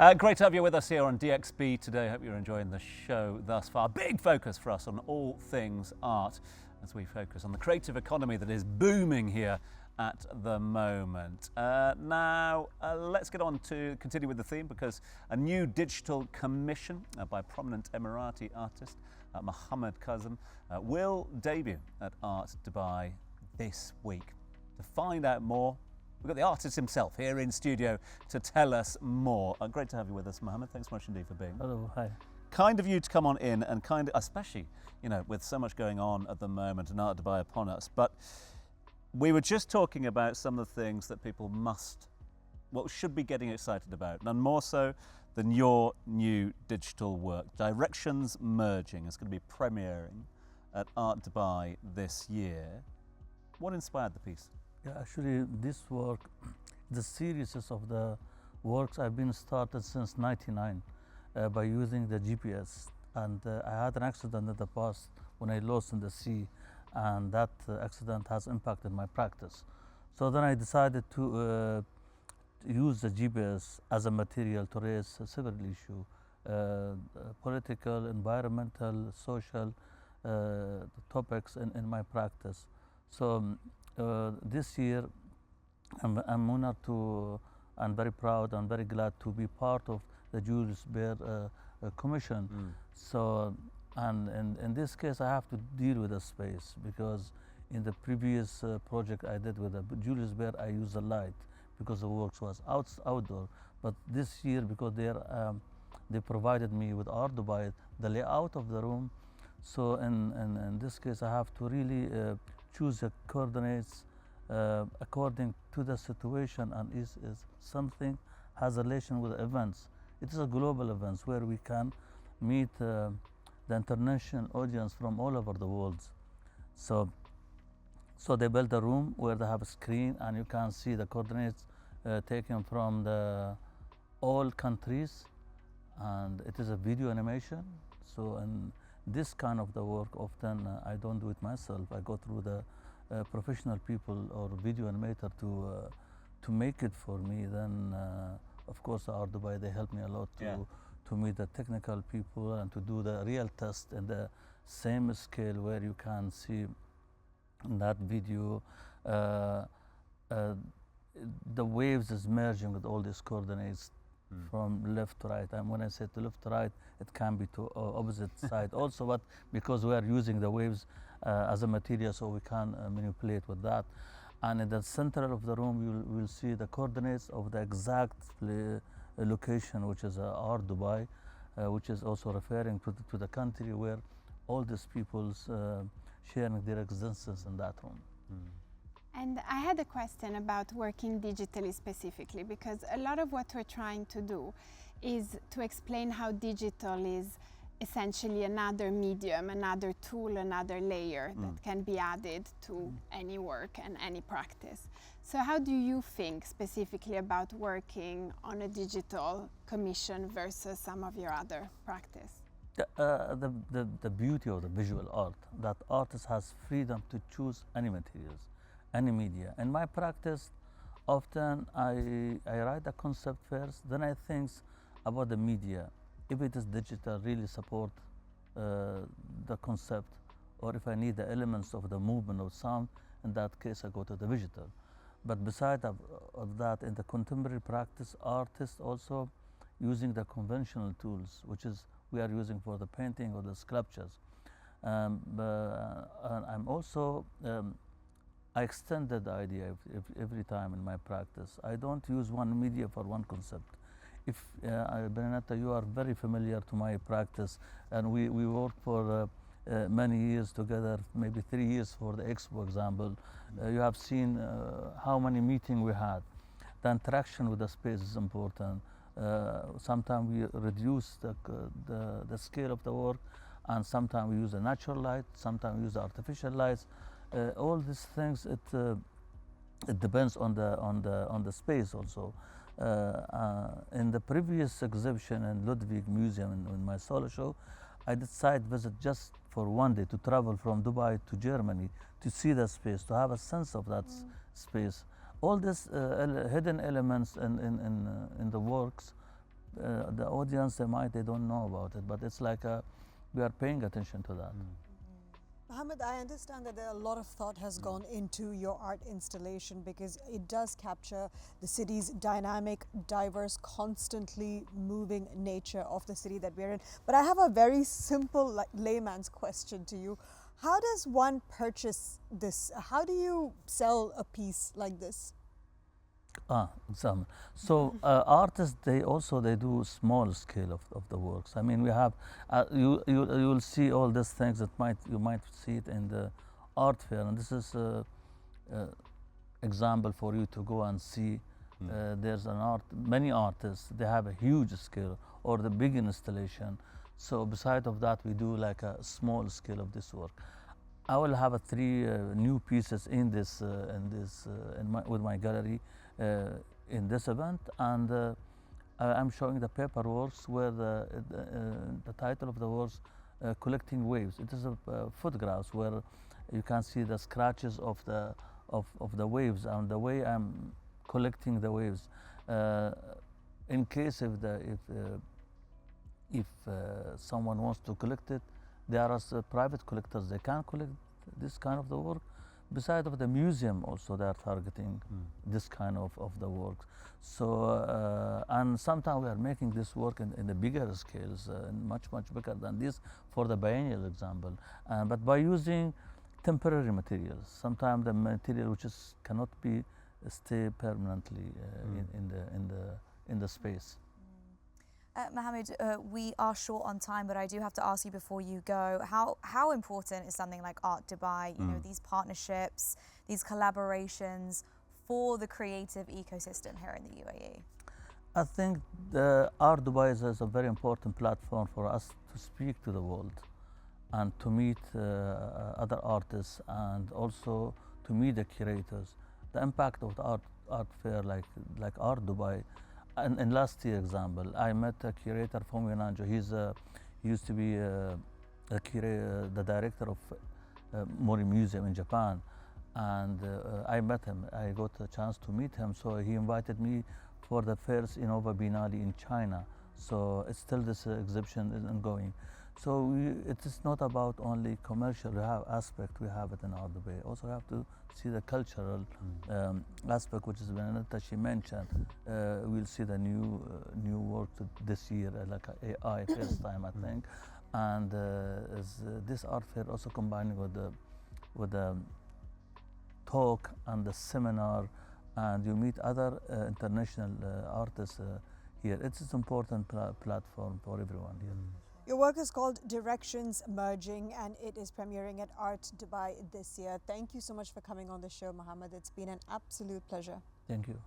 Great to have you with us here on DXB today. Hope you're enjoying the show thus far. Big focus for us on all things art as we focus on the creative economy that is booming here at the moment. Now, let's get on to continue with the theme, because a new digital commission by prominent Emirati artist Mohammed Kazem will debut at Art Dubai this week. To find out more, we've got the artist himself here in studio to tell us more. Great to have you with us, Mohammed. Thanks so much indeed for being here. Hello, hi. Kind of you to come on in, and kind of, especially, you know, with so much going on at the moment and Art Dubai upon us. But we were just talking about some of the things that people should be getting excited about, none more so than your new digital work. Directions Merging is going to be premiering at Art Dubai this year. What inspired the piece? Yeah, actually, this work, the series of the works I've been started since '99 by using the GPS. And I had an accident in the past when I lost in the sea, and that accident has impacted my practice. So then I decided to use the GPS as a material to raise several issues, political, environmental, social topics in my practice. So this year I'm honored and very proud and very glad to be part of the Julius Baer Commission. So, and in this case, I have to deal with the space, because in the previous project I did with the Julius Baer, I used the light because the work was outdoor. But this year, because they provided me with Art Dubai, the layout of the room. So in this case, I have to really choose the coordinates according to the situation, and is something has a relation with events. It is a global events where we can meet the international audience from all over the world. So they built a room where they have a screen, and you can see the coordinates taken from all countries, and it is a video animation. So in this kind of the work, often I don't do it myself. I go through the professional people or video animator to make it for me. Then of course Art Dubai, they help me a lot to meet the technical people and to do the real test in the same scale where you can see in that video the waves is merging with all these coordinates from left to right. And when I say to left to right, it can be to opposite side also, but because we are using the waves as a material, so we can manipulate with that. And in the center of the room, you will see the coordinates of the exact location, which is Art Dubai, which is also referring to the country where all these people's sharing their existence in that room. And I had a question about working digitally specifically, because a lot of what we're trying to do is to explain how digital is essentially another medium, another tool, another layer that can be added to any work and any practice. So how do you think specifically about working on a digital commission versus some of your other practice? The beauty of the visual art, that artist has freedom to choose any materials, any media. In my practice, often I write the concept first, then I think about the media. If it is digital, really support the concept, or if I need the elements of the movement or sound, in that case I go to the digital. But beside of that, in the contemporary practice, artists also using the conventional tools, which is we are using for the painting or the sculptures. I'm also I extended the idea every time in my practice. I don't use one media for one concept. If Benedetta, you are very familiar to my practice, and we worked for many years together, maybe 3 years for the expo example. You have seen how many meetings we had. The interaction with the space is important. Sometimes we reduce the scale of the work, and sometimes we use the natural light, sometimes we use the artificial lights. All these things, it depends on the space also. In the previous exhibition in Ludwig Museum in my solo show, I decided visit just for one day to travel from Dubai to Germany to see the space, to have a sense of that space. All these hidden elements in the works the audience, they don't know about it, but it's like we are paying attention to that. Mohammed, I understand that a lot of thought has gone into your art installation because it does capture the city's dynamic, diverse, constantly moving nature of the city that we're in. But I have a very simple layman's question to you. How does one purchase this? How do you sell a piece like this? So artists, they do small scale of the works. I mean, we have you will see all these things that you might see it in the art fair, and this is example for you to go and see. There's many artists, they have a huge scale or the big installation. So beside of that, we do like a small scale of this work. I will have 3 new pieces in this with my gallery in this event, and I'm showing the paper works where the title of the works collecting waves. It is a photographs where you can see the scratches of the waves and the way I'm collecting the waves. In case if someone wants to collect it, there are private collectors, they can collect this kind of the work. Beside of the museum also, they are targeting this kind of the work. So and sometimes we are making this work in the bigger scales, much bigger than this for the biennial example, but by using temporary materials. Sometimes the material which cannot be stay permanently in the space. Mohammed, we are short on time, but I do have to ask you before you go, how important is something like Art Dubai, you know, these partnerships, these collaborations for the creative ecosystem here in the UAE? I think the Art Dubai is a very important platform for us to speak to the world and to meet other artists and also to meet the curators. The impact of the art fair like Art Dubai. And in last year example, I met a curator from Yonanjo. He used to be the director of Mori Museum in Japan, and I met him. I got a chance to meet him, so he invited me for the first Innova Biennale in China. So it's still this exhibition is ongoing. So it is not about only commercial aspect. We have it in Art Dubai. Also have to see the cultural aspect, which is Benedetta she mentioned. We'll see the new work this year, like AI first time I think, and this art fair also combining with the talk and the seminar, and you meet other international artists here. It's an important platform for everyone here. Your work is called Directions Merging, and it is premiering at Art Dubai this year. Thank you so much for coming on the show, Mohammed. It's been an absolute pleasure. Thank you.